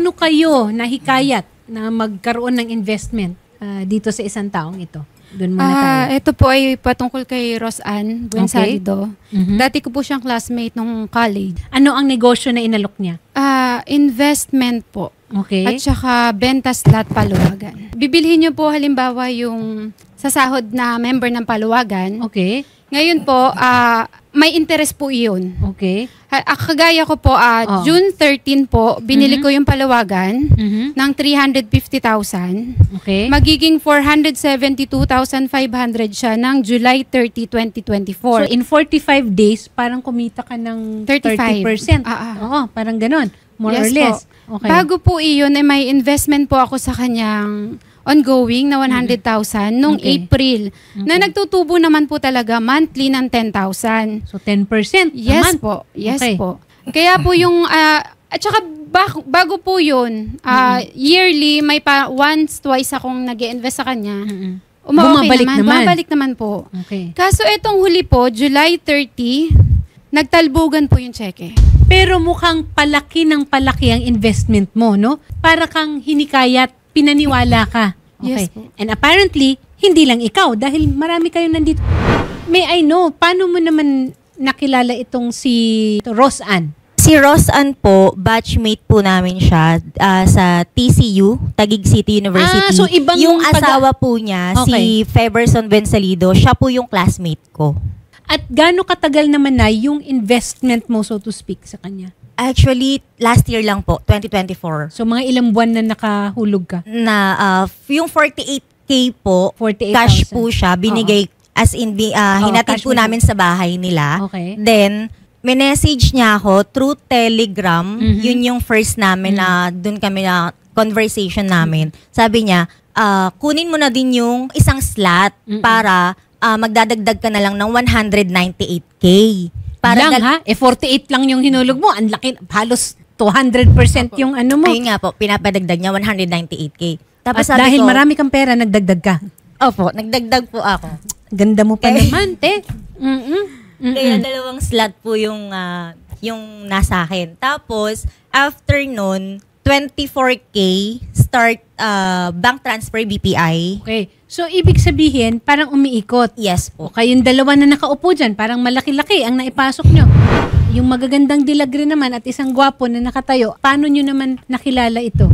paano kayo nahikayat na magkaroon ng investment dito sa isang taong ito? Doon muna tayo. Ito po ay patungkol kay Roseanne Buensalido. Dati ko po siyang classmate nung college. Ano ang negosyo na inalok niya? Investment po. Okay. At saka benta slot paluwagan. Bibilhin niyo po halimbawa yung sasahod na member ng paluwagan. Okay. Ngayon po, may interest po iyon. Okay. Kagaya ko po, June 13 po, binili ko yung paluwagan ng 350,000. Okay. Magiging 472,500 siya ng July 30, 2024. So, in 45 days, parang kumita ka ng 30%. Oo, parang ganon. More or less. Okay. Bago po iyon, may investment po ako sa kanyang ongoing na 100,000 nung April. Na nagtutubo naman po talaga monthly ng 10,000. So 10% Yes a month? Po. Yes po. Kaya po yung at saka bago po yun, yearly may once, twice akong nag-i-invest sa kanya. Bumabalik naman po. Okay. Kaso etong huli po, July 30, nagtalbugan po yung cheque. Pero mukhang palaki ng palaki ang investment mo, no? Para kang hinikayat, pinaniwala ka. Okay. Yes po. And apparently, hindi lang ikaw dahil marami kayong nandito. May I know, paano mo naman nakilala itong si Roseanne? Si Roseanne po, batchmate po namin siya sa TCU, Taguig City University. So ibang yung asawa po niya, si Feverson Buensalido, siya po yung classmate ko. At gaano katagal naman na yung investment mo, so to speak, sa kanya? Actually, last year lang po, 2024. So mga ilang buwan na nakahulog ka? Na yung 48K po, 48,000. cash po siya, binigay as in, hinatid po namin sa bahay nila. Okay. Then, minessage niya ako through Telegram. Yun yung first namin na doon kami na conversation namin. Sabi niya, kunin mo na din yung isang slot para magdadagdag ka na lang ng 198K. Para lang 48 lang yung hinulog mo. Ang laki, halos 200% yung ano mo. Ayun nga po, pinapadagdag niya 198K. Tapos at dahil marami kang pera, nagdagdag ka. Opo, nagdagdag po ako. Ganda mo pa naman, te. Kaya dalawang slot po yung nasa akin. Tapos, after nun, 24K start bank transfer BPI. Okay. So, ibig sabihin, parang umiikot. Yes po. O kayong dalawa na nakaupo dyan, parang malaki-laki ang naipasok nyo. Yung magagandang dilagre naman at isang gwapo na nakatayo, paano nyo naman nakilala ito?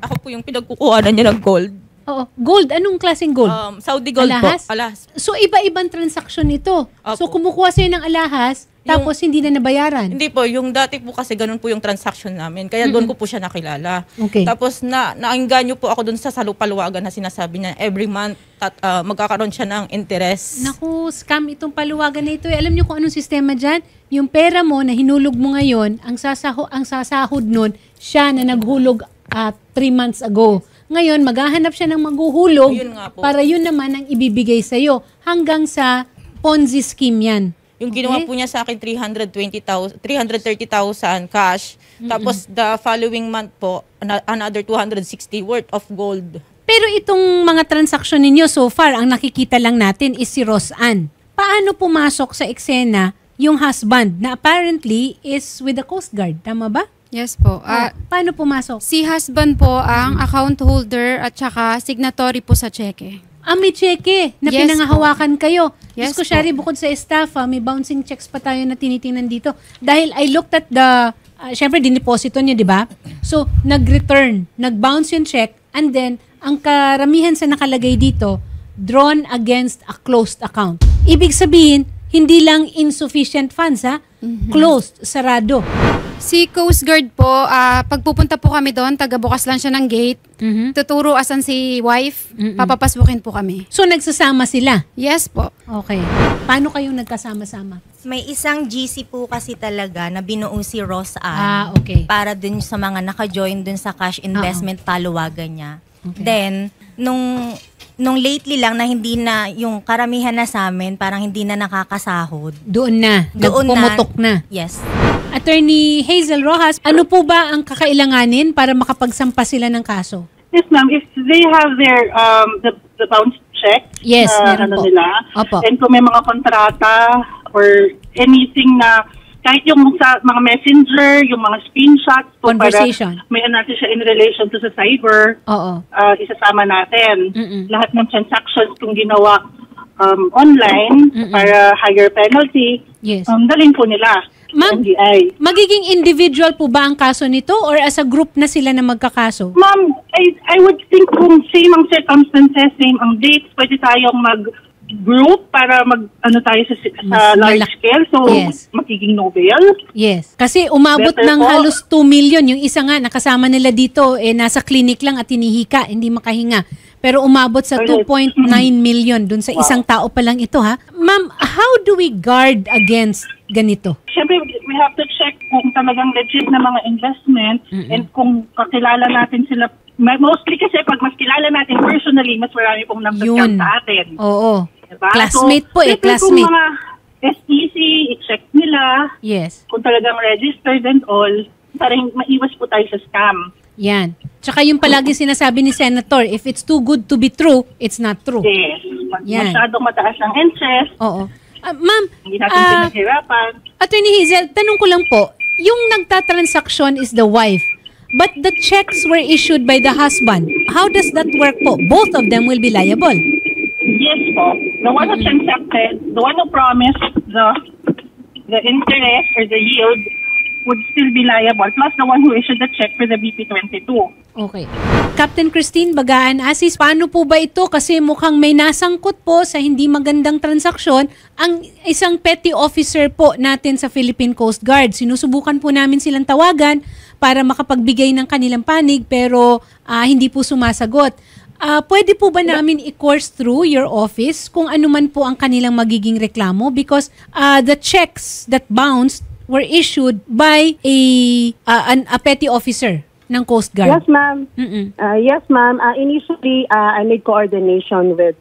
Ako po yung pinagkukuhanan niya ng gold. Oo. Gold? Anong klaseng gold? Saudi gold alahas? po. Alahas. So, iba-ibang transaksyon ito. Opo. So, kumukuha sa'yo ng alahas, tapos hindi na nabayaran. Hindi po. Yung dati po kasi ganun po yung transaction namin. Kaya doon ko po siya nakilala. Okay. Tapos naengganyo po ako doon sa salupaluwagan na sinasabi niya every month magkakaroon siya ng interest. Naku, scam itong paluwagan na ito. Alam niyo kung anong sistema dyan? Yung pera mo na hinulog mo ngayon, ang sasahod nun, siya na naghulog 3 months ago. Ngayon, maghahanap siya ng maghuhulog para yun naman ang ibibigay sa'yo. Hanggang sa Ponzi scheme yan. Yung ginawa po niya sa akin 330,000 cash. Tapos the following month po, another 260 worth of gold. Pero itong mga transaksyon ninyo so far, ang nakikita lang natin is si Roseanne. Paano pumasok sa eksena yung husband na apparently is with the Coast Guard? Tama ba? Yes po. Paano pumasok? Si husband po ang account holder at saka signatory po sa cheque. May cheque na Yes pinangahawakan kayo. Yes Diyos ko, Shari, bukod sa staff, may bouncing checks pa tayo na tinitingnan dito. Dahil I looked at the, syempre, diniposito niyo, di ba? So, nag-return, nag-bounce yung check, and then, ang karamihan sa nakalagay dito, drawn against a closed account. Ibig sabihin, hindi lang insufficient funds, ha? Closed, sarado. Si Coast Guard po, pagpupunta po kami doon, taga-bukas lang siya ng gate. Tuturo asan si wife, papapasbukin po kami. So, nagsasama sila? Yes po. Okay. Paano kayong nagkasama-sama? May isang GC po kasi talaga na binuo si Roseanne. Okay. Para dun sa mga naka-join dun sa cash investment paluwagan niya. Okay. Then, nung lately lang na hindi na, yung karamihan na sa amin, parang hindi na nakakasahod. Doon na. Nagpumutok na. Yes. Attorney Hazel Rojas, ano po ba ang kakailanganin para makapagsampa sila ng kaso? Yes, ma'am. If they have their the bounce check, yes, meron po. Nila, Opo. and kung may mga kontrata or anything na kahit yung sa mga messenger, yung mga screenshots, po, Conversation. para may natin siya in relation to sa cyber, Oo. isasama natin. Mm-mm. Lahat ng transactions kung ginawa online para higher penalty, Yes. dalhin po nila. Ma'am, NBI. magiging individual po ba ang kaso nito or as a group na sila na magkakaso? Ma'am, I would think kung same ang circumstances, same ang dates, pwede tayong mag-group para tayo sa large malaki. scale. So, Yes. magiging Nobel. Yes. Kasi umabot Better ng po. halos 2 million. Yung isa nga, nakasama nila dito, nasa clinic lang at tinihika, hindi makahinga. Pero umabot sa 2.9 million dun sa isang tao pa lang ito, ha? Ma'am, how do we guard against ganito? Siyempre, we have to check kung talagang legit na mga investment and kung kakilala natin sila. Mostly kasi pag mas kilala natin personally, mas marami pong Yun. nabaskan sa atin. Oo. Diba? Classmate po siyempre, classmate. Kung mga SEC, i-check nila Yes. kung talagang registered and all, para maiwas po tayo sa scam. Yan. Tsaka yung palagi sinasabi ni Senator, if it's too good to be true, it's not true. Yes. Yan. Masyadong mataas ang interest. Oo. Ma'am, Hindi natin pinaghirapan. Attorney Hazel, tanong ko lang po, yung nagtatransaction is the wife, but the checks were issued by the husband. How does that work po? Both of them will be liable. Yes po. The one who transacted, the one who promised the interest or the yield would still be liable, plus the one who issued the check for the BP22. Okay. Captain Christine Bagaan Asis, paano po ba ito? Kasi mukhang may nasangkot po sa hindi magandang transaksyon ang isang petty officer po natin sa Philippine Coast Guard. Sinusubukan po namin silang tawagan para makapagbigay ng kanilang panig pero hindi po sumasagot. Pwede po ba namin i-course through your office kung ano man po ang kanilang magiging reklamo? Because the checks that bounced were issued by a petty officer ng Coast Guard. Yes, ma'am. Yes, ma'am. Initially, I made coordination with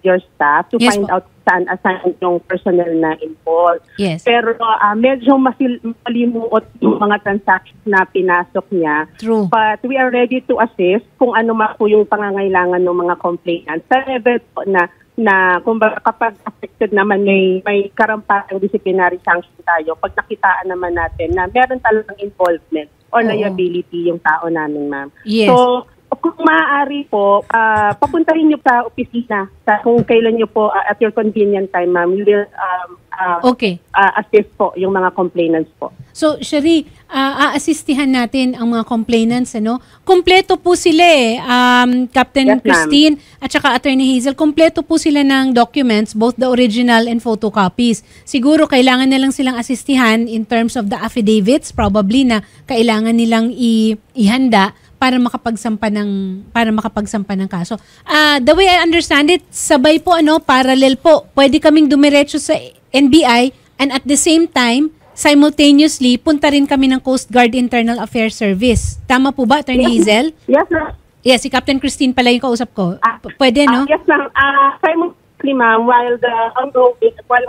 your staff to Yes, find po. out saan assign yung personnel na involved. Yes. Pero medyo malimuot yung mga transactions na pinasok niya. True. But we are ready to assist kung ano man po yung pangangailangan ng mga complainants. Sa level po na kumbaga kapag affected naman may karampatang disciplinary sanction tayo pag nakitaan naman natin na meron talagang involvement or liability yung tao namin, ma'am. Yes. So, kung maaari po, papuntahin niyo sa opisina kung kailan niyo po at your convenient time, ma'am. We will Okay. assist po yung mga complainants po. So, Shari, aasistihan natin ang mga complainants, ano? Kompleto po sila Captain Yes, ma'am. Christine at saka Attorney Hazel, kompleto po sila ng documents, both the original and photocopies. Siguro kailangan na lang silang asistihan in terms of the affidavits, probably na kailangan nilang ihanda para makapagsampa ng kaso. The way I understand it, sabay po parallel po. Pwede kaming dumiretso sa NBI and at the same time, simultaneously, punta rin kami ng Coast Guard Internal Affairs Service. Tama po ba, Attorney Hazel? Yes, ma'am. Yes, si Captain Christine pala yung kausap ko. Pwede, no? Yes, ma'am. Simultaneously, ma'am, while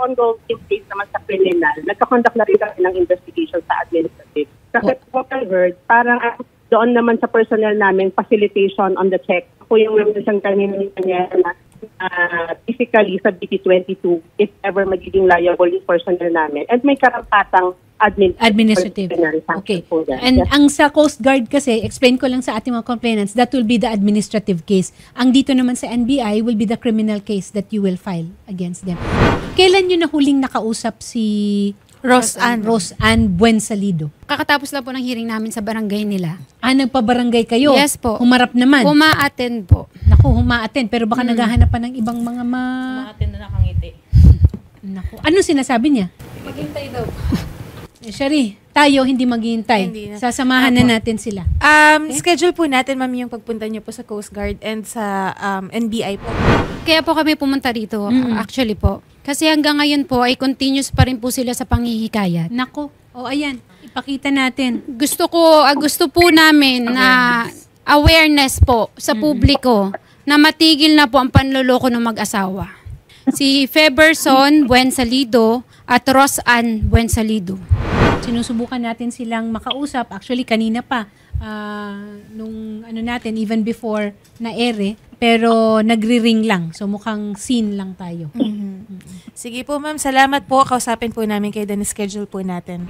ongoing case naman sa criminal, nagkakonduct na rin kami ng investigation sa administrative. Kasi what I heard, parang doon naman sa personnel namin, facilitation on the check. Ako yung siyang kanina na typically sa BP22, if ever magiging liable yung personnel namin. And may karampatang administrative. Okay. And yes. ang sa Coast Guard kasi, explain ko lang sa ating mga complainants, that will be the administrative case. Ang dito naman sa NBI will be the criminal case that you will file against them. Kailan nyo na huling nakausap si Roseanne Buensalido? Kakatapos lang po ng hearing namin sa barangay nila. Nagpabarangay kayo? Yes po. Humarap naman? Uma-attend po. Naku, humaattend. Pero baka naghahanap pa ng ibang mga Umatin na nakangiti. Naku. Ano sinasabi niya? Maghintay daw. Shari, tayo hindi maghihintay. Hindi na. Sasamahan na natin sila. Schedule po natin, ma'am, yung pagpunta niyo po sa Coast Guard and sa NBI po. Kaya po kami pumunta rito, actually po. Kasi hanggang ngayon po ay continuous pa rin po sila sa panghihikayat. Naku. O ayan, ipakita natin. Gusto po namin na awareness po sa publiko na matigil na po ang panloloko ng mag-asawa. Si Feberson Buensalido at Roseanne Buensalido. Sinusubukan natin silang makausap. Actually, kanina pa, nung ano natin, even before na ere, pero nagri-ring lang. So mukhang scene lang tayo. Sige po ma'am, salamat po. Kausapin po namin kayo, then schedule po natin.